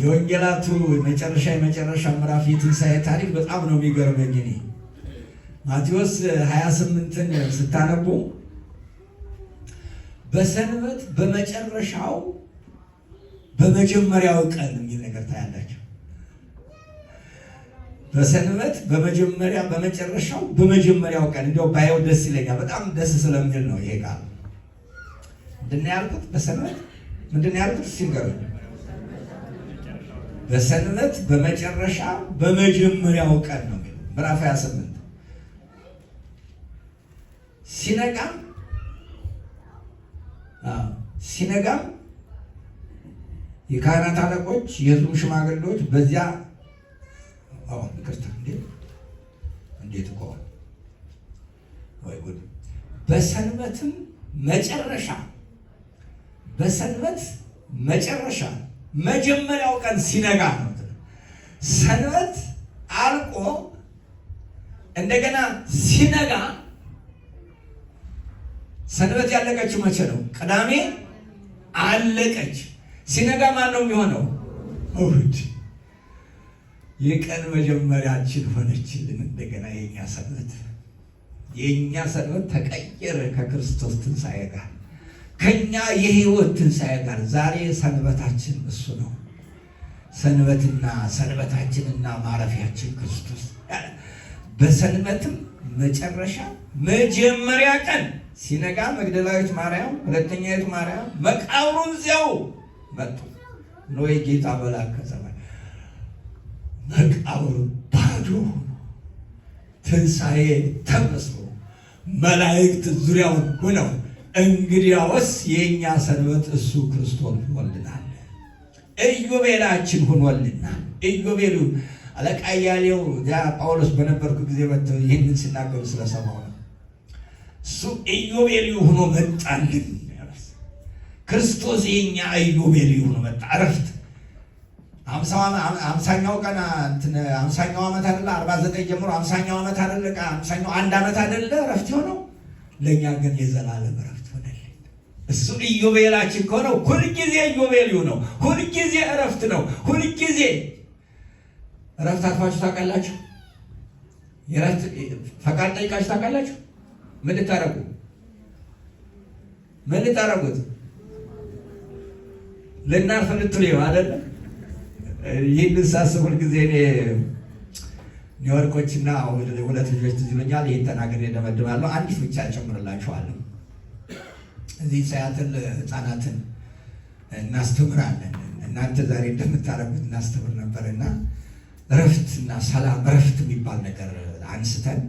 የወንጌላቱ የመጨረሻ ምዕራፍ የትንሣኤ ታሪክ በጣም ነው የሚገርመኝ። እኔ ማቴዎስ 28ን ስታነቡ በሰንበት በመጨረሻው በመጀመሪያው ቀን የሚል ነገር ታያላችሁ። በሰንበት በመጨረሻው በመጀመሪያው ቀን እንዲያው ባየው ደስ ይለኛል። በጣም ደስ ስለሚል ነው ይሄ ቃል። ምንድን ነው ያልኩት? በሰንበት ምንድን ነው ያልኩት? ሲንገሩኝ በሰንበት በመጨረሻ በመጀመሪያው ቀን ነው የሚለው ምዕራፍ 28 ሲነጋም የካህናት አለቆች የሕዝቡ ሽማግሌዎች በዚያ ይቅርታ እንዴት እኮ ወይ ጉድ! በሰንበት መጨረሻ መጀመሪያው ቀን ሲነጋ ነው። ሰንበት አልቆ እንደገና ሲነጋ። ሰንበት ያለቀችው መቼ ነው? ቅዳሜ አለቀች። ሲነጋ ማን ነው የሚሆነው? እሑድ። የቀን መጀመሪያችን ሆነችልን እንደገና የእኛ ሰንበት ተቀየረ ከክርስቶስ ትንሣኤ ጋር፣ ከኛ የህይወት ትንሣኤ ጋር። ዛሬ ሰንበታችን እሱ ነው። ሰንበታችንና ማረፊያችን ክርስቶስ። በሰንበትም መጨረሻ መጀመሪያ ቀን ሲነጋ መግደላዊት ማርያም፣ ሁለተኛይቱ ማርያም መቃብሩን እዚያው መጡ። ኖይ ጌታ መልአክ ከሰማይ መቃብሩ ባዶ ሆኖ ትንሣኤ ተመስሎ መላእክት ዙሪያውን ሆነው እንግዲያውስ የእኛ ሰንበት እሱ ክርስቶስ ሆኖልናል፣ ኢዮቤላችን ሆኖልናል። ኢዮቤሉ አለቃ እያሌው ጳውሎስ በነበርኩ ጊዜ መጥተው ይህንን ሲናገሩ ስለሰማሁ ነው። እሱ ኢዮቤልዩ ሆኖ መጣልን። ክርስቶስ የኛ ኢዮቤልዩ ሆኖ መጣ። እረፍት 50ኛው ቀን 50ኛው ዓመት አይደለ? 49 ጀምሮ 50ኛው ዓመት አይደለ? 50ኛው አንድ ዓመት አይደለ? እረፍት ሆነው ለእኛ ግን የዘላለም እረፍት ሆነልን። እሱ ኢዮቤላችን ከሆነው ሁልጊዜ ኢዮቤልዩ ነው። ሁልጊዜ እረፍት ነው። ሁልጊዜ እረፍት አጥፋችሁ ታውቃላችሁ? የእረፍት ፈቃድ ጠይቃችሁ ታውቃላችሁ? ምን ልታረጉት? ልናርፍ ልትሉ አይደለ? ይህን ሳስብ ሁልጊዜ እኔ ኒውዮርኮችና ሁለት ልጆች ትዝ ይሉኛል። ይህን ተናግሬ እደመድማለሁ። አንዲት ብቻ ጨምርላችኋለሁ። እዚህ ሳያትል ህፃናትን እናስተምራለን። እናንተ ዛሬ እንደምታረጉት እናስተምር ነበርና እረፍትና ሰላም፣ እረፍት የሚባል ነገር አንስተን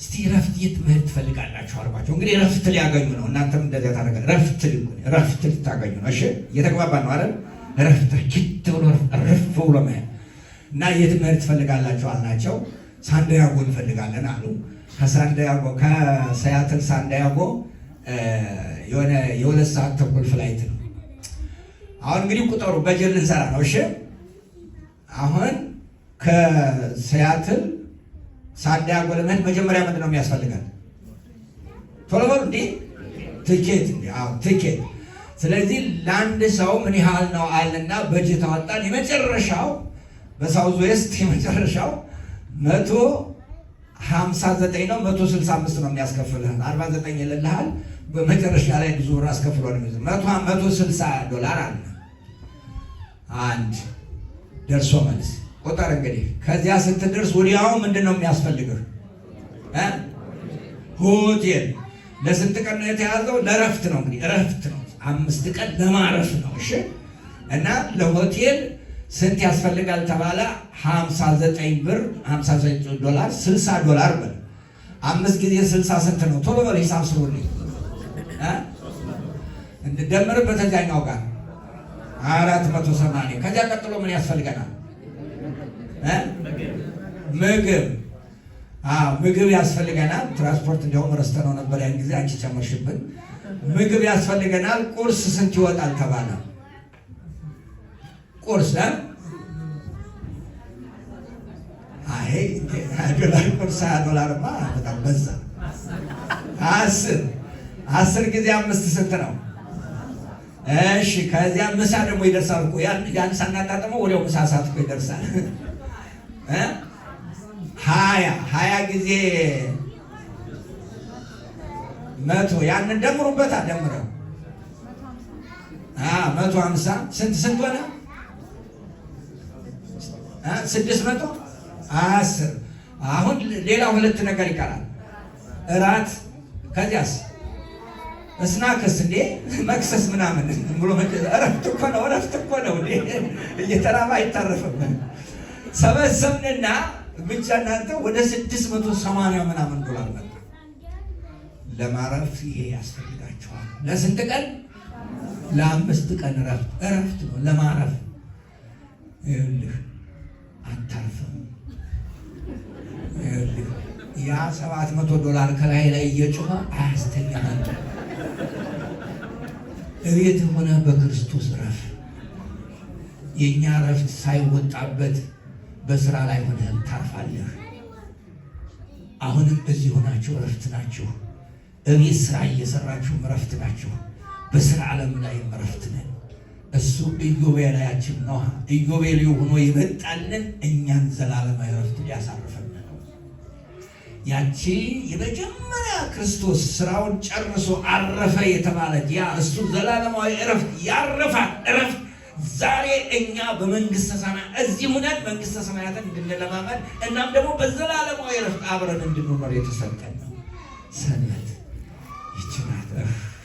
እስቲ እረፍት የት መሄድ ትፈልጋላችሁ አልኳቸው። እንግዲህ እረፍት ሊያገኙ ነው። እናንተም እንደዚያ ታደርጋላችሁ። እረፍት ልታገኙ ነው። እሺ እየተግባባን ነው አይደል? እረፍት ኪት ብሎ እረፍ ብሎ መሄድ እና የት መሄድ ትፈልጋላችሁ አልናቸው። ሳንዲያጎ እንፈልጋለን አሉ። ከሰያትል ሳንዲያጎ የሆነ የ2 ሰዓት ተኩል ፍላይት ነው። አሁን እንግዲህ ቁጠሩ፣ በጀት ልንሰራ ነው። እሺ አሁን ከሰያትል ሳንዲያጎ ለመሄድ መጀመሪያ ምንድን ነው የሚያስፈልጋል? ቶሎ በሉ እንዴ! ትኬት። ትኬት። ስለዚህ ለአንድ ሰው ምን ያህል ነው አለና በጀት አወጣን። የመጨረሻው በሳውዝ ዌስት የመጨረሻው 159 ነው፣ 165 ነው የሚያስከፍልህ። 49 ይልልሃል። በመጨረሻ ላይ ብዙ ብር አስከፍሎ ነው የሚይዘው። $160 አለ አንድ ደርሶ መልስ ቁጥር። እንግዲህ ከዚያ ስትደርስ ወዲያው ምንድን ነው የሚያስፈልግህ? ሆቴል። ለስንት ቀን ነው የተያዘው? ለእረፍት ነው። እንግዲህ እረፍት ነው፣ 5 ቀን ለማረፍ ነው። እሺ እና ለሆቴል ስንት ያስፈልጋል ተባለ? $59 $60 በል። 5 ጊዜ 60 ስንት ነው? ቶሎ በል ሂሳብ ስሩልኝ። እንደደምርበት እዚያኛው ጋር 480። ከዚያ ቀጥሎ ምን ያስፈልገናል? ምግብ። ምግብ ያስፈልገናል። ትራንስፖርት እንዲያውም ረስተነው ነበር ያን ጊዜ፣ አንቺ ጨመርሽብን። ምግብ ያስፈልገናል። ቁርስ ስንት ይወጣል ተባለ? ቁርስ $1 ቁርስ $20ማ በጣም በዛ። 10 ጊዜ 5 ስንት ነው? እሺ ከዚያ ምሳ ደግሞ ይደርሳል እኮ ያን ሳናጣጥመው ወዲያው ምሳ ሰዓት እኮ ይደርሳል። 20 ጊዜ 100 ያንን ደምሩበት። ደምረው 150 ስንት ሆነ? 610። አሁን ሌላ 2 ነገር ይቀራል። እራት፣ ከዚያስ እስናክስ እንዴ መክሰስ ምናምን ብሎ እረፍት እኮ ነው እንዴ እየተራባ አይታረፍም። ሰበሰብንና ብቻ እናንተ ወደ 680 ምናምን $። መጣ። ለማረፍ ይሄ ያስፈልጋቸዋል። ለስንት ቀን? ለ5 ቀን እረፍት ነው ለማረፍ። ይኸውልህ አታርፍም። ይኸውልህ ያ $700 ከላይ ላይ እየጮኸ አያስተኛም። እቤት ሆነ በክርስቶስ ረፍ። የእኛ ረፍት ሳይወጣበት በስራ ላይ ሆነህ ታርፋለህ። አሁንም እዚህ ሆናችሁ ረፍት ናችሁ። እቤት ስራ እየሰራችሁ ረፍት ናችሁ። በስራ ዓለም ላይ ረፍት ነን። እሱ ኢዮቤልያችን ነው። ኢዮቤልዩ ሆኖ ይመጣልን እኛን ዘላለማዊ ረፍት ሊያሳርፈን ነው። ያቺ የመጀመሪያ ክርስቶስ ስራውን ጨርሶ አረፈ የተባለች ያ እሱ ዘላለማዊ እረፍት ያረፋል እረፍት ዛሬ እኛ በመንግስተ ሰማያት እዚህ ሆነን መንግስተ ሰማያትን እንድንለማመድ እናም ደግሞ በዘላለማዊ እረፍት አብረን እንድንኖር የተሰጠን ነው። ሰንበት ይችላል።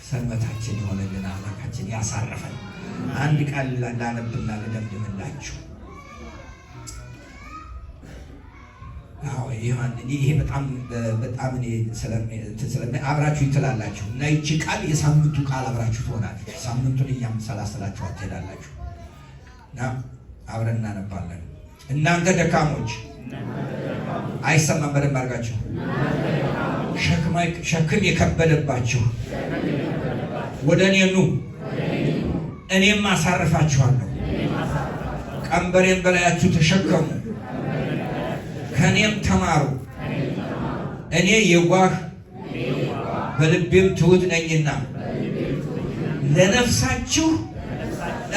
ሰንበታችን የሆነልን አምላካችን ያሳረፈን። አንድ ቃል ላነብና ልደምድምላችሁ። ይሄ በጣም እኔ አብራችሁ ትላላችሁ እና ይቺ ቃል የሳምንቱ ቃል አብራችሁ ትሆናለች። ሳምንቱን እያመሰላሰላችሁ ትሄዳላችሁ እና አብረን እናነባለን። እናንተ ደካሞች አይሰማም፣ በደንብ አድርጋችሁ ሸክም የከበደባችሁ ወደ እኔ ኑ፣ እኔም አሳርፋችኋለሁ። ቀንበሬን በላያችሁ ተሸከሙ፣ ከእኔም ተማሩ፣ እኔ የዋህ በልቤም ትሑት ነኝና ለነፍሳችሁ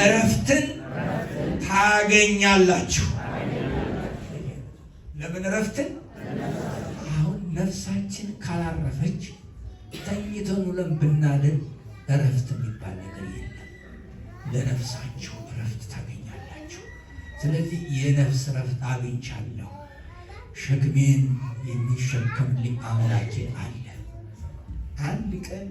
እረፍትን ታገኛላችሁ። ለምን እረፍትን? አሁን ነፍሳችን ካላረፈች ተኝተን ውለን ብናድር እረፍት የሚባል ነገር የለም። ለነፍሳችሁ እረፍት ታገኛላችሁ። ስለዚህ የነፍስ እረፍት አግኝቻለሁ። ሸክሜን የሚሸከምልኝ አምላኬ አለ። አንድ ቀን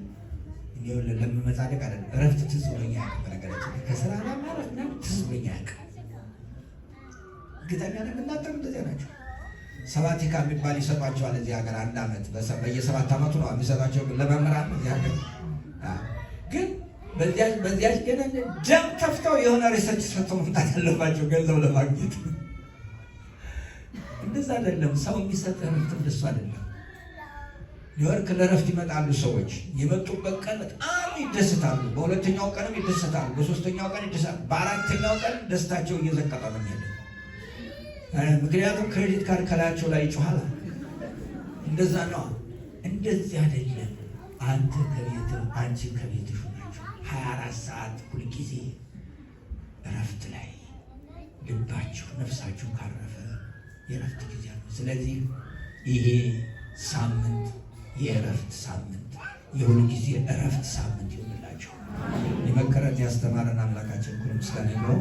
ለመመጻደቅ አይደለም እረፍት ትዝ ብሎኝ አያውቅም። በነገራችን ከስራ ላይ ማረፍ ነው ትዝ ብሎኝ አያውቅም። ግተኛ ነው የምናጠሩ እንደዚያ ናቸው። ሰባቲካ የሚባል ይሰጧቸዋል እዚህ ሀገር 1 ዓመት በየ7 ዓመቱ ነው የሚሰጧቸው ለመምህራን እዚህ ሀገር። ግን በዚያች ግን ደም ተፍተው የሆነ ሪሰርች ሰጥተው መምጣት ያለባቸው ገንዘብ ለማግኘት። እንደዛ አይደለም ሰው የሚሰጥ እረፍት፣ እንደሱ አይደለም። ኒውዮርክ ለእረፍት ይመጣሉ ሰዎች። የመጡበት ቀን በጣም ይደሰታሉ። በሁለተኛው ቀንም ይደሰታሉ። በሶስተኛው ቀን ይደሰታሉ። በአራተኛው ቀን ደስታቸው እየዘቀጠ ነው የሚሄደው። ምክንያቱም ክሬዲት ካርድ ከላያቸው ላይ ይጮሃል። እንደዛ ነው። እንደዚህ አይደለም። አንተ ከቤትህ አንቺ ከቤትሽ ናችሁ። 24 ሰዓት ሁልጊዜ እረፍት ላይ ልባችሁ ነፍሳችሁ ካረፈ የእረፍት ጊዜ ነው። ስለዚህ ይሄ ሳምንት የእረፍት ሳምንት፣ የሁል ጊዜ እረፍት ሳምንት ይሆንላችሁ። የመከረን ያስተማረን አምላካችን ሁሉ ምስጋና ይግባው።